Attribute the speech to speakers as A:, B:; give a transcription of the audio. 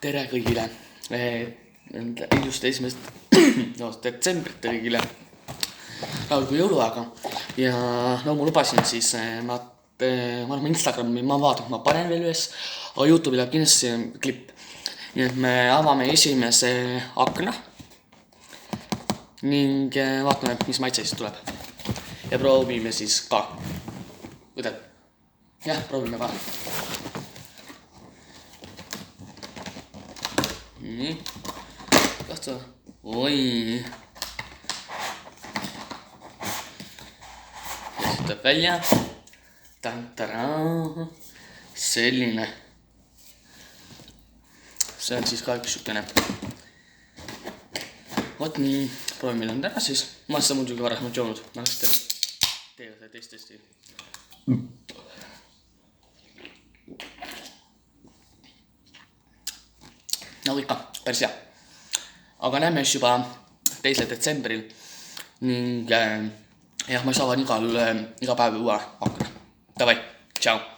A: Tere kõigile. Just 1. detsembrit kõigile laulgu jõuluaega. Ja no ma lubasin siis, ma arvan Instagrami ma vaatan, ma panen veel üles, aga YouTube'i läheb kindlasti klipp. Nii et me avame esimese akna ning vaatame, mis maitse siis tuleb. Ja proovime siis ka. Võtad? Jah, proovime ka. Nii. Kahtu. Oi. Ja siis tuleb välja. Tantaraa. Selline. See on siis ka üks sükene. Vot nii. Proovime nüüd ära siis. Ma olen seda muidugi varasemalt joonud. Ma oleks teega seda testi. Nagu ikka, päris hea. Aga näeme siis juba 2. detsembril ning jah, ma saan iga päev uue akna. Davai, tšau!